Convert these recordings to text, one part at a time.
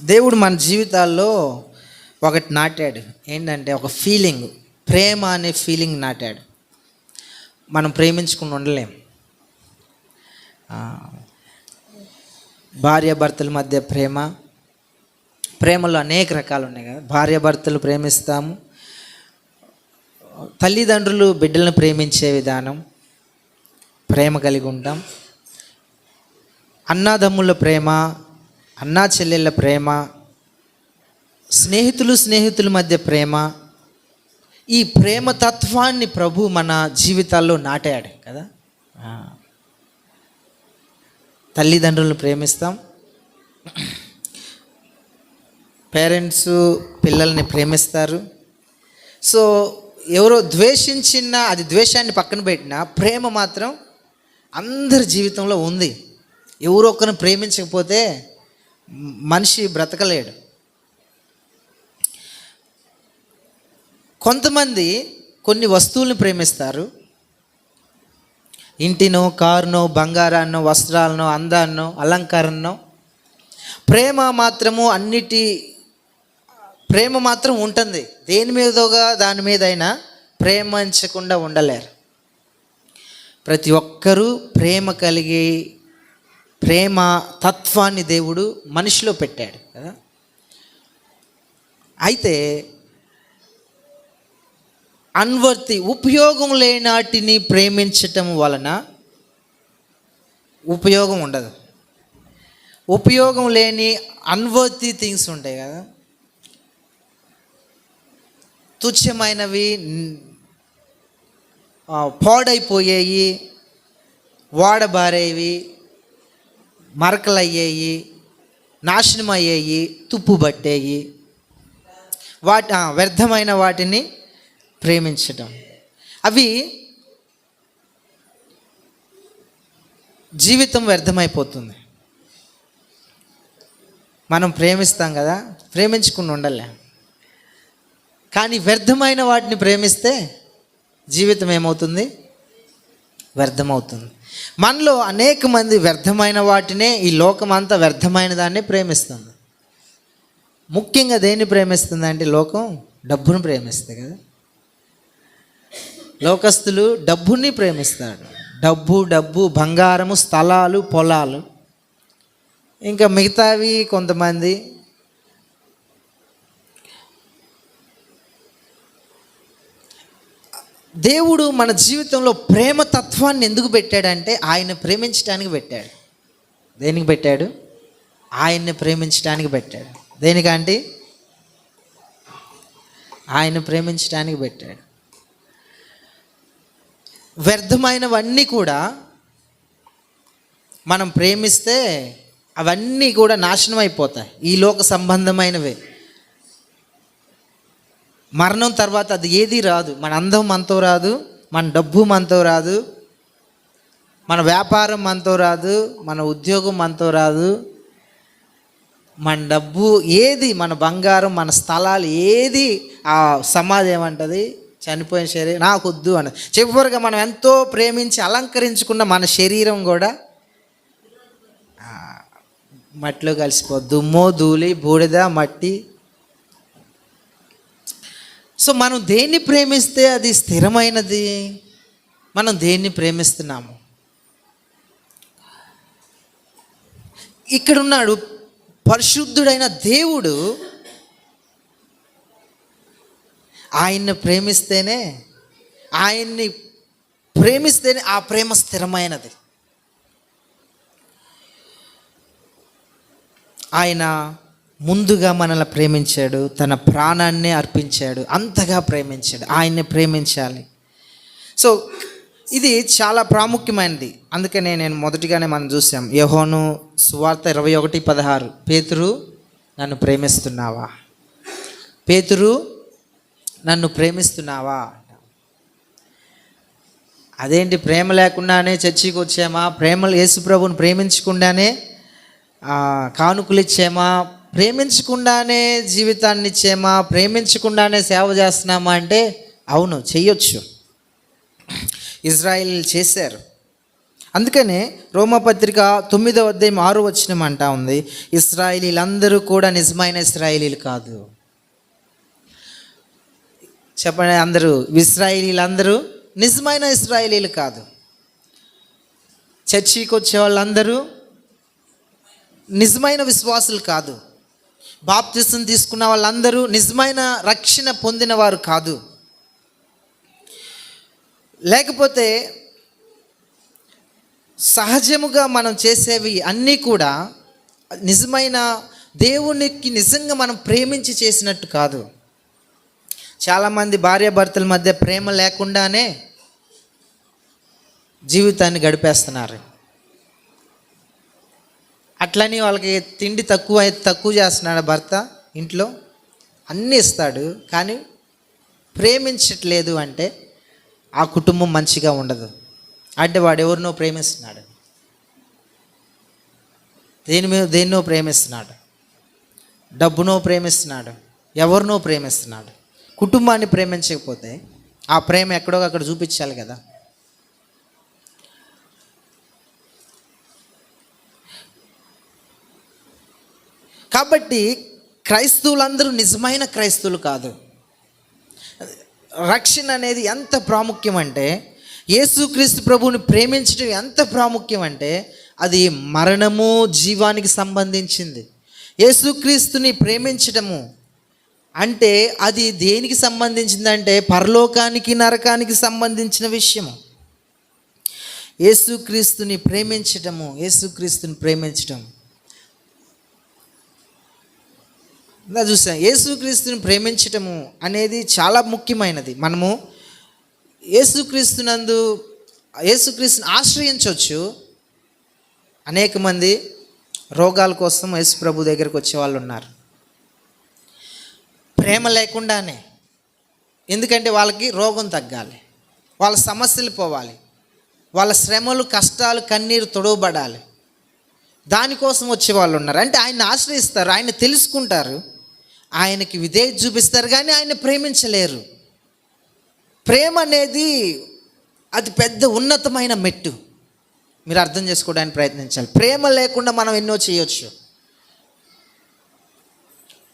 దేవుడు మన జీవితాల్లో ఒకటి నాటాడు. ఏంటంటే ఒక ఫీలింగ్, ప్రేమ అనే ఫీలింగ్ నాటాడు. మనం ప్రేమించుకుని ఉండలేం. భార్యాభర్తల మధ్య ప్రేమలో అనేక రకాలు ఉన్నాయి కదా. భార్యాభర్తలు ప్రేమిస్తాము, తల్లిదండ్రులు బిడ్డలను ప్రేమించే విధానం ప్రేమ కలిగి ఉంటాం. అన్నాదమ్ముల ప్రేమ, అన్నా చెల్లెళ్ళ ప్రేమ, స్నేహితుల మధ్య ప్రేమ. ఈ ప్రేమ తత్వాన్ని ప్రభు మన జీవితాల్లో నాటాడు కదా. తల్లిదండ్రులను ప్రేమిస్తాం, పేరెంట్స్ పిల్లల్ని ప్రేమిస్తారు. సో ఎవరో ద్వేషించినా అది ద్వేషాన్ని పక్కన పెట్టినా ప్రేమ మాత్రం అందరి జీవితంలో ఉంది. ఎవరో ఒకరిని ప్రేమించకపోతే మనిషి బ్రతకలేడు. కొంతమంది కొన్ని వస్తువులను ప్రేమిస్తారు, ఇంటినో, కారునో, బంగారాన్నో, వస్త్రాలనో, అందాన్నో, అలంకారాన్నో. ప్రేమ మాత్రం ఉంటుంది. దేని మీదోగా దాని మీదైనా ప్రేమించకుండా ఉండలేరు. ప్రతి ఒక్కరూ ప్రేమ కలిగి, ప్రేమ తత్వాన్ని దేవుడు మనిషిలో పెట్టాడు కదా. అయితే ఉపయోగం లేని వాటిని ప్రేమించటం వలన ఉపయోగం ఉండదు. ఉపయోగం లేని అన్వర్తి థింగ్స్ ఉంటాయి కదా, తుచ్చమైనవి, పాడైపోయేవి, వాడబారేవి, మరకలయ్యేవి, నాశనం అయ్యేవి, తుప్పు పట్టేవి, వ్యర్థమైన వాటిని ప్రేమించటం. అవి జీవితం వ్యర్థమైపోతుంది. మనం ప్రేమిస్తాం కదా, ప్రేమించుకుని ఉండలే. కానీ వ్యర్థమైన వాటిని ప్రేమిస్తే జీవితం ఏమవుతుంది? వ్యర్థమవుతుంది. మనలో అనేక మంది వ్యర్థమైన వాటినే, ఈ లోకం అంతా వ్యర్థమైన దాన్ని ప్రేమిస్తుంది. ముఖ్యంగా దేన్ని ప్రేమిస్తుంది అంటే లోకం డబ్బును ప్రేమిస్తుంది కదా. లోకస్తులు డబ్బుని ప్రేమిస్తాడు. డబ్బు, బంగారము, స్థలాలు, పొలాలు, ఇంకా మిగతావి కొంతమంది. దేవుడు మన జీవితంలో ప్రేమ తత్వాన్ని ఎందుకు పెట్టాడంటే ఆయన ప్రేమించడానికి పెట్టాడు. దేనికి పెట్టాడు? ఆయన్ని ప్రేమించడానికి పెట్టాడు. దేనికంటే ఆయన ప్రేమించడానికి పెట్టాడు. వ్యర్థమైనవన్నీ కూడా మనం ప్రేమిస్తే అవన్నీ కూడా నాశనం అయిపోతాయి. ఈ లోక సంబంధమైనవే. మరణం తర్వాత అది ఏది రాదు. మన అందం మనతో రాదు, మన డబ్బు మనతో రాదు, మన వ్యాపారం మనతో రాదు, మన ఉద్యోగం మనతో రాదు, మన డబ్బు ఏది, మన బంగారం, మన స్థలాలు ఏది ఆ సమాధి ఏమంటుంది? చనిపోయిన శరీరం నాకు వద్దు అని. చివరిగా మనం ఎంతో ప్రేమించి అలంకరించుకున్న మన శరీరం కూడా మట్టిలో కలిసిపోద్ది. దుమ్మో, ధూళి, బూడిద, మట్టి. సో మనం దేన్ని ప్రేమిస్తే అది స్థిరమైనది. మనం దేన్ని ప్రేమిస్తున్నాము? ఇక్కడున్నాడు పరిశుద్ధుడైన దేవుడు. ఆయన్ని ప్రేమిస్తేనే ఆ ప్రేమ స్థిరమైనది. ఆయన ముందుగా మనల్ని ప్రేమించాడు, తన ప్రాణాన్ని అర్పించాడు, అంతగా ప్రేమించాడు. ఆయన్ని ప్రేమించాలి. సో ఇది చాలా ప్రాముఖ్యమైనది. అందుకనే నేను మొదటిగానే మనం చూసాం, యోహాను సువార్త 21:16, పేతురు నన్ను ప్రేమిస్తున్నావా? పేతురు నన్ను ప్రేమిస్తున్నావా? అదేంటి, ప్రేమ లేకుండానే చర్చికి వచ్చామా? యేసు ప్రభువుని ప్రేమించకుండానే కానుకలు ఇచ్చామా? ప్రేమించకుండానే జీవితాన్ని ఇచ్చామా? ప్రేమించకుండానే సేవ చేస్తున్నామా అంటే అవును, చెయ్యొచ్చు. ఇజ్రాయిల్ చేశారు. అందుకనే రోమపత్రిక 9వ అధ్యాయం 6వ వచనం అంటా ఉంది, ఇశ్రాయేలీలందరూ కూడా నిజమైన ఇశ్రాయేలీలు కాదు. చెప్పండి అందరూ, ఇశ్రాయేలీలందరూ నిజమైన ఇశ్రాయేలీలు కాదు. చర్చికి వచ్చే వాళ్ళందరూ నిజమైన విశ్వాసులు కాదు. బాప్తిసం తీసుకున్న వాళ్ళందరూ నిజమైన రక్షణ పొందిన వారు కాదు. లేకపోతే సహజముగా మనం చేసేవి అన్నీ కూడా నిజమైన దేవునికి నిజంగా మనం ప్రేమించి చేసినట్టు కాదు. చాలామంది భార్యాభర్తల మధ్య ప్రేమ లేకుండానే జీవితాన్ని గడిపేస్తున్నారు. అట్లని వాళ్ళకి తిండి తక్కువ చేస్తున్నాడు భర్త, ఇంట్లో అన్నీ ఇస్తాడు, కానీ ప్రేమించట్లేదు అంటే ఆ కుటుంబం మంచిగా ఉండదు. అంటే వాడు ఎవరినో ప్రేమిస్తున్నాడు, దేన్నో ప్రేమిస్తున్నాడు, డబ్బునో ప్రేమిస్తున్నాడు, ఎవరినో ప్రేమిస్తున్నాడు. కుటుంబాన్ని ప్రేమించకపోతే ఆ ప్రేమ ఎక్కడో అక్కడ చూపించాలి కదా. కాబట్టి క్రైస్తవులందరూ నిజమైన క్రైస్తవులు కాదు. రక్షణ అనేది ఎంత ప్రాముఖ్యం అంటే, యేసుక్రీస్తు ప్రభువుని ప్రేమించడం ఎంత ప్రాముఖ్యం అంటే, అది మరణము జీవానికి సంబంధించింది. యేసుక్రీస్తుని ప్రేమించడము అంటే అది దేనికి సంబంధించిందంటే పరలోకానికి నరకానికి సంబంధించిన విషయము. యేసుక్రీస్తుని ప్రేమించడం చూసాం. యేసుక్రీస్తుని ప్రేమించటము అనేది చాలా ముఖ్యమైనది. మనము యేసుక్రీస్తుని ఆశ్రయించవచ్చు. అనేక మంది రోగాల కోసం యేసు ప్రభు దగ్గరికి వచ్చే వాళ్ళు ఉన్నారు, ప్రేమ లేకుండానే. ఎందుకంటే వాళ్ళకి రోగం తగ్గాలి, వాళ్ళ సమస్యలు పోవాలి, వాళ్ళ శ్రమలు కష్టాలు కన్నీరు తొడవబడాలి, దానికోసం వచ్చే వాళ్ళు ఉన్నారు. అంటే ఆయన్ని ఆశ్రయిస్తారు, ఆయన తెలుసుకుంటారు, ఆయనకి విధేయత చూపిస్తారు, కానీ ఆయన ప్రేమించలేరు. ప్రేమ అనేది అది పెద్ద ఉన్నతమైన మెట్టు. మీరు అర్థం చేసుకోవడానికి ప్రయత్నించాలి. ప్రేమ లేకుండా మనం ఎన్నో చేయొచ్చు,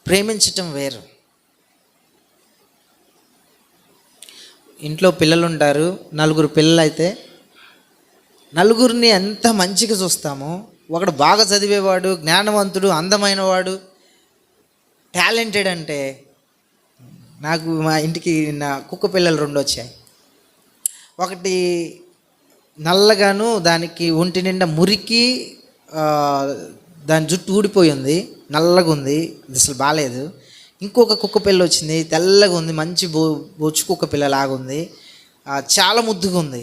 ప్రేమించటం వేరు. ఇంట్లో పిల్లలు ఉంటారు, 4 పిల్లలు అయితే నలుగురిని ఎంత మంచిగా చూస్తామో. ఒకడు బాగా చదివేవాడు, జ్ఞానవంతుడు, అందమైన వాడు, టాలెంటెడ్ అంటే, నాకు మా ఇంటికి నా కుక్క పిల్లలు 2 వచ్చాయి. ఒకటి నల్లగాను, దానికి ఒంటి నిండా మురికి, దాని జుట్టు ఊడిపోయి ఉంది, నల్లగా ఉంది, అసలు బాగాలేదు. ఇంకొక కుక్క పిల్ల వచ్చింది, తెల్లగా ఉంది, మంచి బొచ్చు కుక్క పిల్ల లాగుంది, చాలా ముద్దుగా ఉంది.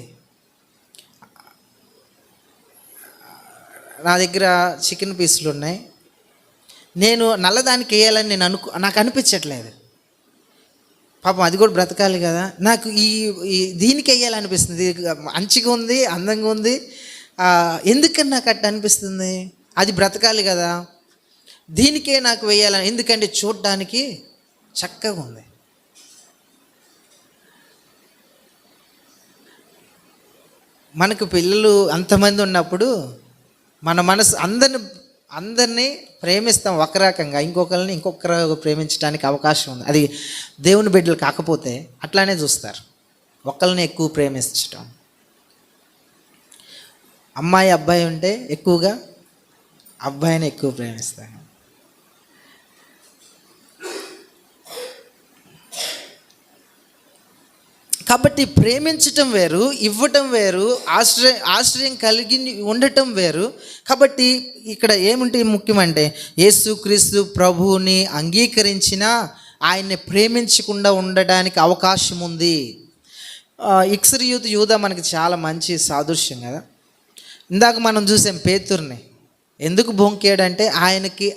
నా దగ్గర చికెన్ పీసులు ఉన్నాయి. నేను నల్లదానికి వేయాలని నాకు అనిపించట్లేదు. పాపం అది కూడా బ్రతకాలి కదా. నాకు ఈ దీనికి వేయాలనిపిస్తుంది. మంచిగా ఉంది, అందంగా ఉంది, ఎందుకని నాకు అట్లా అనిపిస్తుంది? అది బ్రతకాలి కదా, దీనికే నాకు వేయాలని. ఎందుకంటే చూడడానికి చక్కగా ఉంది. మనకు పిల్లలు అంతమంది ఉన్నప్పుడు మన మనసు అందరినీ ప్రేమిస్తాం ఒక రకంగా, ఇంకొకరిని ఇంకొకరు ప్రేమించడానికి అవకాశం ఉంది. అది దేవుని బిడ్డలు కాకపోతే అట్లానే చూస్తారు, ఒకరిని ఎక్కువ ప్రేమించటం. అమ్మాయి అబ్బాయి ఉంటే ఎక్కువగా అబ్బాయిని ఎక్కువ ప్రేమిస్తాను. కాబట్టి ప్రేమించటం వేరు, ఇవ్వటం వేరు, ఆశ్రయం కలిగి ఉండటం వేరు. కాబట్టి ఇక్కడ ఏముంటే ముఖ్యమంటే, యేసుక్రీస్తు ప్రభువుని అంగీకరించినా ఆయన్ని ప్రేమించకుండా ఉండడానికి అవకాశం ఉంది. ఇస్కరియోతు యూదా మనకి చాలా మంచి సాదృశ్యం కదా. ఇందాక మనం చూసాం పేతురుని ఎందుకు బొంకాడంటే ఆయనకి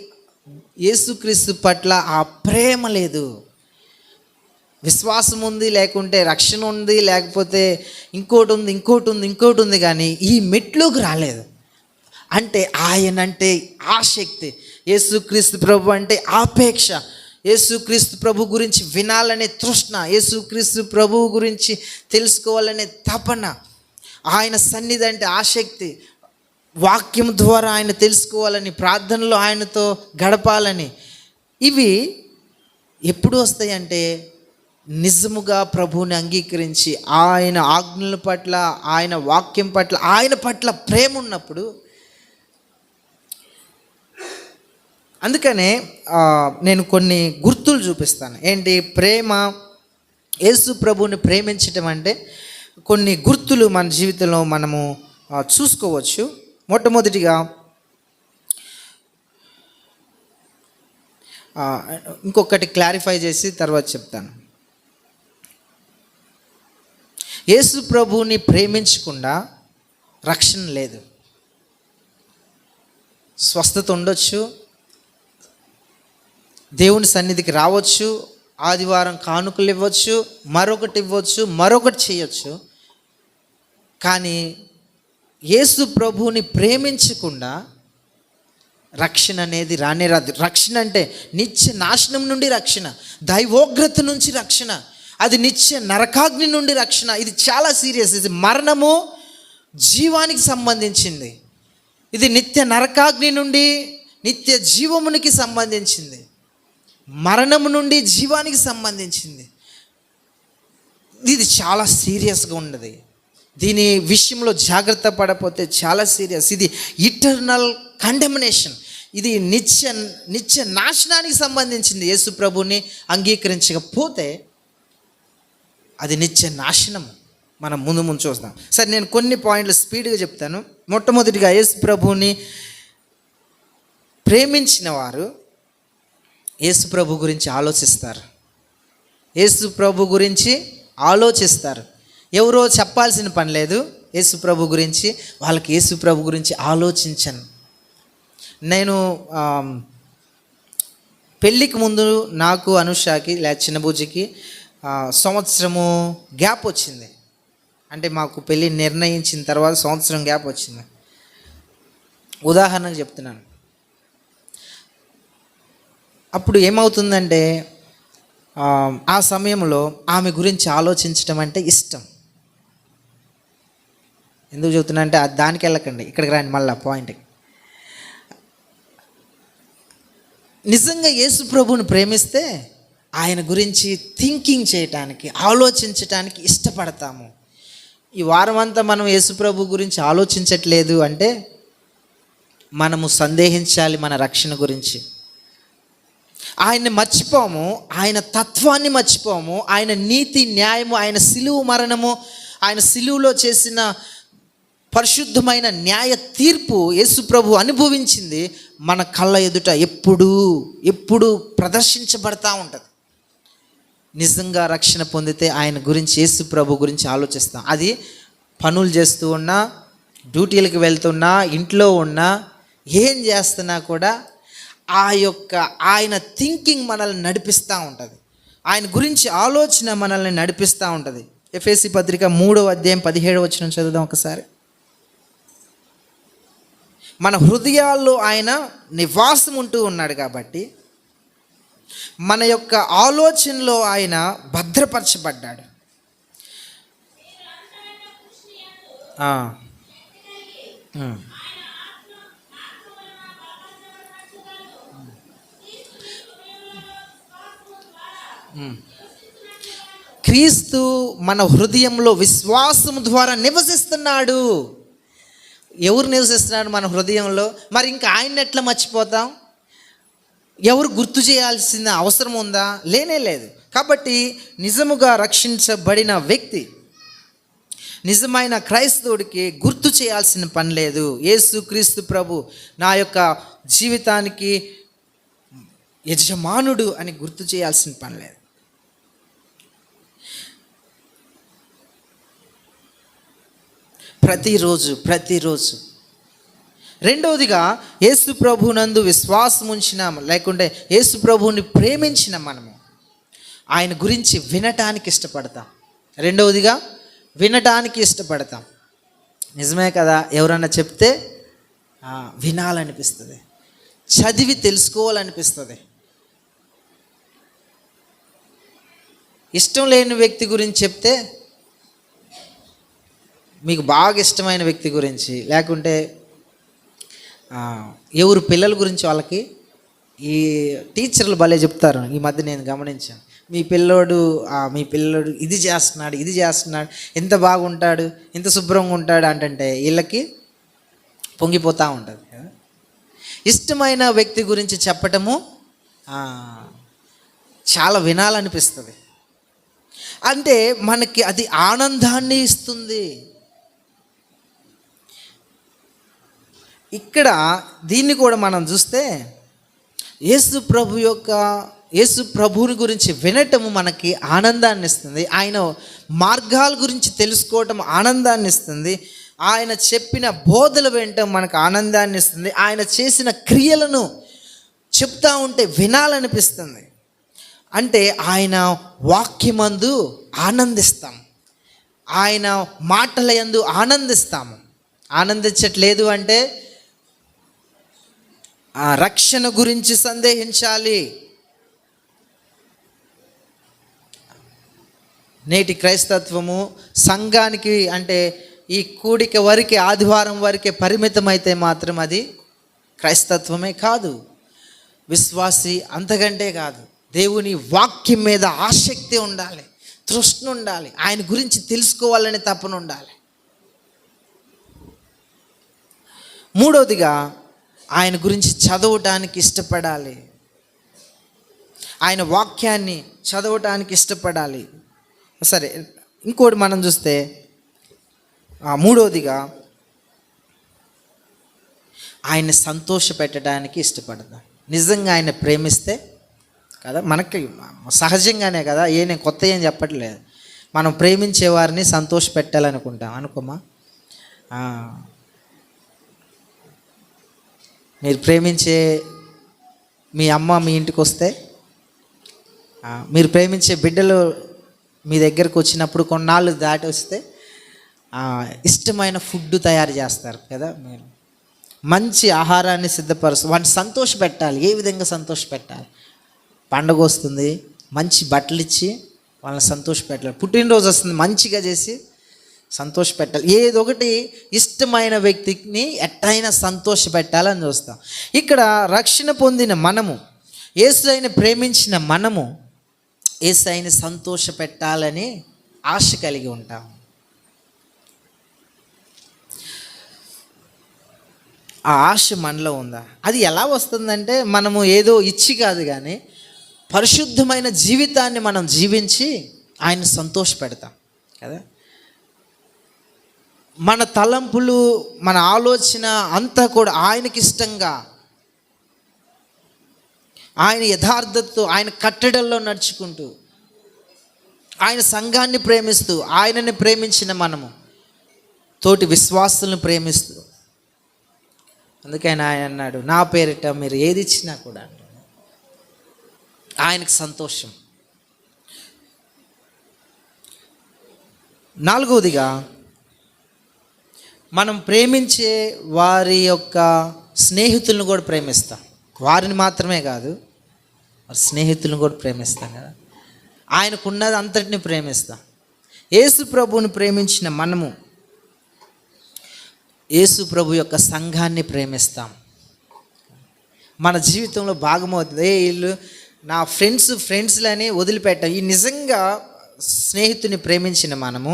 యేసుక్రీస్తు పట్ల ఆ ప్రేమ లేదు. విశ్వాసం ఉంది, లేకుంటే రక్షణ ఉంది, లేకపోతే ఇంకోటి ఉంది, కానీ ఈ మెట్లోకి రాలేదు. అంటే ఆయనంటే ఆసక్తి, యేసుక్రీస్తు ప్రభు అంటే ఆపేక్ష, యేసుక్రీస్తు ప్రభు గురించి వినాలనే తృష్ణ, యేసుక్రీస్తు ప్రభువు గురించి తెలుసుకోవాలనే తపన, ఆయన సన్నిధి అంటే ఆసక్తి, వాక్యం ద్వారా ఆయన తెలుసుకోవాలని, ప్రార్థనలో ఆయనతో గడపాలని. ఇవి ఎప్పుడు వస్తాయంటే నిజముగా ప్రభువుని అంగీకరించి ఆయన ఆజ్ఞల పట్ల, ఆయన వాక్యం పట్ల, ఆయన పట్ల ప్రేమ ఉన్నప్పుడు. అందుకనే నేను కొన్ని గుర్తులు చూపిస్తాను. ఏంటి ప్రేమ, యేసు ప్రభువుని ప్రేమించటం అంటే కొన్ని గుర్తులు మన జీవితంలో మనము చూసుకోవచ్చు. మొట్టమొదటిగా ఇంకొకటి క్లారిఫై చేసి తర్వాత చెప్తాను. యేసు ప్రభువుని ప్రేమించకుండా రక్షణ లేదు. స్వస్థత ఉండొచ్చు, దేవుని సన్నిధికి రావచ్చు, ఆదివారం కానుకలు ఇవ్వచ్చు, మరొకటి చేయొచ్చు. కానీ యేసు ప్రభువుని ప్రేమించకుండా రక్షణ అనేది రానే రాదు. రక్షణ అంటే నిత్య నాశనం నుండి రక్షణ, దైవోగ్రత నుంచి రక్షణ, అది నిత్య నరకాగ్ని నుండి రక్షణ. ఇది చాలా సీరియస్. ఇది మరణము జీవానికి సంబంధించింది. ఇది నిత్య నరకాగ్ని నుండి నిత్య జీవమునికి సంబంధించింది, మరణము నుండి జీవానికి సంబంధించింది. ఇది చాలా సీరియస్గా ఉన్నది. దీని విషయంలో జాగ్రత్త పడకపోతే చాలా సీరియస్. ఇది ఇటర్నల్ కండెమినేషన్. ఇది నిత్య నాశనానికి సంబంధించింది. యేసు ప్రభుని అంగీకరించకపోతే అది నిత్య నాశనం. మనం ముందు చూస్తాం. సరే, నేను కొన్ని పాయింట్లు స్పీడ్గా చెప్తాను. మొట్టమొదటిగా యేసు ప్రభుని ప్రేమించిన వారు యేసు ప్రభు గురించి ఆలోచిస్తారు. యేసు ప్రభు గురించి ఆలోచిస్తారు. ఎవరో చెప్పాల్సిన పని లేదు. యేసు ప్రభు గురించి వాళ్ళకి యేసు ప్రభు గురించి ఆలోచించను. నేను పెళ్ళికి ముందు నాకు అనుషాకి చిన్నబూజికి సంవత్సరము గ్యాప్ వచ్చింది. అంటే మాకు పెళ్ళి నిర్ణయించిన తర్వాత సంవత్సరం గ్యాప్ వచ్చింది. ఉదాహరణకు చెప్తున్నాను. అప్పుడు ఏమవుతుందంటే ఆ సమయంలో ఆమె గురించి ఆలోచించడం అంటే ఇష్టం. ఎందుకు చెప్తున్నా అంటే దానికి వెళ్ళకండి, ఇక్కడికి రాండి మళ్ళీ పాయింట్కి. నిజంగా యేసు ప్రభువుని ప్రేమిస్తే ఆయన గురించి థింకింగ్ చేయటానికి, ఆలోచించటానికి ఇష్టపడతాము. ఈ వారం అంతా మనం యేసు ప్రభు గురించి ఆలోచించట్లేదు అంటే మనము సందేహించాలి మన రక్షణ గురించి. ఆయన్ని మర్చిపోము, ఆయన తత్వాన్ని మర్చిపోము, ఆయన నీతి న్యాయము, ఆయన సిలువు మరణము, ఆయన సిలువులో చేసిన పరిశుద్ధమైన న్యాయ తీర్పు యేసు ప్రభు అనుభవించింది మన కళ్ళ ఎదుట ఎప్పుడు ప్రదర్శించబడతా ఉంటుంది. నిజంగా రక్షణ పొందితే ఆయన గురించి, యేసు ప్రభు గురించి ఆలోచిస్తాం. అది పనులు చేస్తూ ఉన్నా, డ్యూటీలకు వెళ్తున్నా, ఇంట్లో ఉన్నా, ఏం చేస్తున్నా కూడా ఆయన థింకింగ్ మనల్ని నడిపిస్తూ ఉంటుంది. ఆయన గురించి ఆలోచన మనల్ని నడిపిస్తూ ఉంటుంది. ఎఫెసీ పత్రిక 3వ అధ్యాయం 17వ వచనం చదువుదాం ఒకసారి. మన హృదయాల్లో ఆయన నివాసం ఉంటూ ఉన్నాడు కాబట్టి మన యొక్క ఆలోచనలో ఆయన భద్రపరచబడ్డాడు. క్రీస్తు మన హృదయంలో విశ్వాసం ద్వారా నివసిస్తున్నాడు. ఎవరు నివసిస్తున్నాడు మన హృదయంలో? మరి ఇంకా ఆయన ఎట్లా మర్చిపోతాం? ఎవరు గుర్తు చేయాల్సిన అవసరం ఉందా? లేనే లేదు. కాబట్టి నిజముగా రక్షించబడిన వ్యక్తి, నిజమైన క్రైస్తవుడికి గుర్తు చేయాల్సిన పని లేదు. యేసు క్రీస్తు ప్రభు నా యొక్క జీవితానికి యజమానుడు అని గుర్తు చేయాల్సిన పని లేదు. ప్రతిరోజు. రెండవదిగా యేసు ప్రభునందు విశ్వాసం ఉంచిన, లేకుంటే యేసు ప్రభువుని ప్రేమించిన మనము ఆయన గురించి వినటానికి ఇష్టపడతాం. రెండవదిగా వినటానికి ఇష్టపడతాం. నిజమే కదా, ఎవరన్నా చెప్తే వినాలనిపిస్తుంది, చదివి తెలుసుకోవాలనిపిస్తుంది. ఇష్టం లేని వ్యక్తి గురించి చెప్తే మీకు బాగా ఇష్టమైన వ్యక్తి గురించి, లేకుంటే ఎవరు పిల్లల గురించి వాళ్ళకి ఈ టీచర్లు భలే చెప్తారు. ఈ మధ్య నేను గమనించాను, మీ పిల్లోడు ఇది చేస్తున్నాడు, ఎంత బాగుంటాడు, ఎంత శుభ్రంగా ఉంటాడు అంటే వీళ్ళకి పొంగిపోతూ ఉంటుంది కదా. ఇష్టమైన వ్యక్తి గురించి చెప్పటము చాలా వినాలనిపిస్తుంది. అంటే మనకి అది ఆనందాన్ని ఇస్తుంది. ఇక్కడ దీన్ని కూడా మనం చూస్తే యేసు ప్రభువుని గురించి వినటము మనకి ఆనందాన్ని ఇస్తుంది. ఆయన మార్గాల గురించి తెలుసుకోవటం ఆనందాన్ని ఇస్తుంది. ఆయన చెప్పిన బోధలు వినటం మనకు ఆనందాన్ని ఇస్తుంది. ఆయన చేసిన క్రియలను చెప్తా ఉంటే వినాలనిపిస్తుంది. అంటే ఆయన వాక్యమందు ఆనందిస్తాం, ఆయన మాటల యందు ఆనందిస్తాము. ఆనందించట్లేదు అంటే ఆ రక్షణ గురించి సందేహించాలి. నేటి క్రైస్తత్వము సంఘానికి అంటే ఈ కూడిక వరకే, ఆదివారం వరకే పరిమితమైతే మాత్రం అది క్రైస్తత్వమే కాదు. విశ్వాసి అంతకంటే కాదు. దేవుని వాక్యం మీద ఆసక్తి ఉండాలి, తృష్ణ ఉండాలి, ఆయన గురించి తెలుసుకోవాలని తపన ఉండాలి. మూడవదిగా ఆయన గురించి చదవటానికి ఇష్టపడాలి, ఆయన వాక్యాన్ని చదవటానికి ఇష్టపడాలి. సరే, ఇంకోటి మనం చూస్తే మూడవదిగా ఆయన్ని సంతోష పెట్టడానికి ఇష్టపడతాం. నిజంగా ఆయన ప్రేమిస్తే కదా, మనకి సహజంగానే కదా, నేను కొత్త ఏం చెప్పట్లేదు. మనం ప్రేమించే వారిని సంతోష పెట్టాలనుకుంటాం, అనుకోమా? మీరు ప్రేమించే మీ అమ్మ మీ ఇంటికి వస్తే, మీరు ప్రేమించే బిడ్డలు మీ దగ్గరకు వచ్చినప్పుడు కొన్నాళ్ళు దాటి వస్తే ఇష్టమైన ఫుడ్ తయారు చేస్తారు కదా. మీరు మంచి ఆహారాన్ని సిద్ధపరుస్తారు, వాటిని సంతోష పెట్టాలి. ఏ విధంగా సంతోష పెట్టాలి? పండగ వస్తుంది, మంచి బట్టలు ఇచ్చి వాళ్ళని సంతోష పెట్టాలి. పుట్టినరోజు వస్తుంది, మంచిగా చేసి సంతోష పెట్టాలి. ఏదో ఒకటి ఇష్టమైన వ్యక్తిని ఎట్టయినా సంతోష పెట్టాలని చూస్తాం. ఇక్కడ రక్షణ పొందిన మనము, యేసయ్యని ప్రేమించిన మనము యేసయ్యని సంతోష పెట్టాలని ఆశ కలిగి ఉంటాం. ఆ ఆశ మనలో ఉందా? అది ఎలా వస్తుందంటే మనము ఏదో ఇచ్చి కాదు, కానీ పరిశుద్ధమైన జీవితాన్ని మనం జీవించి ఆయన సంతోష పెడతాం కదా. మన తలంపులు, మన ఆలోచన అంతా కూడా ఆయనకి ఇష్టంగా, ఆయన యథార్థతతో, ఆయన కట్టడల్లో నడుచుకుంటూ, ఆయన సంఘాన్ని ప్రేమిస్తూ, ఆయనని ప్రేమించిన మనము తోటి విశ్వాసులను ప్రేమిస్తూ, అందుకని ఆయన అన్నాడు, నా పేరిట మీరు ఏది ఇచ్చినా కూడా ఆయనకు సంతోషం. నాలుగవదిగా మనం ప్రేమించే వారి యొక్క స్నేహితులను కూడా ప్రేమిస్తాం. వారిని మాత్రమే కాదు, వారి స్నేహితులను కూడా ప్రేమిస్తాం కదా. ఆయనకున్నది అంతటిని ప్రేమిస్తాం. యేసు ప్రభువుని ప్రేమించిన మనము యేసు ప్రభు యొక్క సంఘాన్ని ప్రేమిస్తాం. మన జీవితంలో భాగమవుతుంది. వీళ్ళు నా ఫ్రెండ్స్లని వదిలిపెట్టాం. ఈ నిజంగా స్నేహితుని ప్రేమించిన మనము,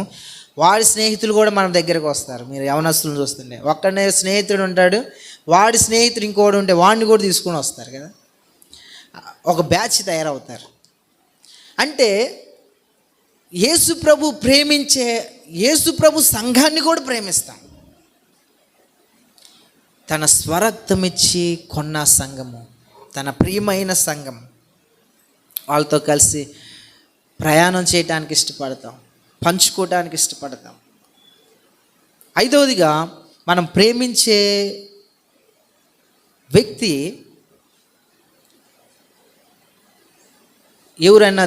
వాడి స్నేహితులు కూడా మన దగ్గరకు వస్తారు. మీరు యవనస్తులను చూస్తుండే, ఒక్కడనే స్నేహితుడు ఉంటాడు, వాడి స్నేహితుడు ఇంకోటి ఉంటే వాడిని కూడా తీసుకొని వస్తారు కదా. ఒక బ్యాచ్ తయారవుతారు. అంటే యేసు ప్రభు సంఘాన్ని కూడా ప్రేమిస్తాం. తన స్వరక్తమిచ్చి కొన్న సంఘము, తన ప్రియమైన సంఘం, వాళ్ళతో కలిసి ప్రయాణం చేయటానికి ఇష్టపడతాం, పంచుకోవటానికి ఇష్టపడతాం. ఐదవదిగా మనం ప్రేమించే వ్యక్తి ఎవరైనా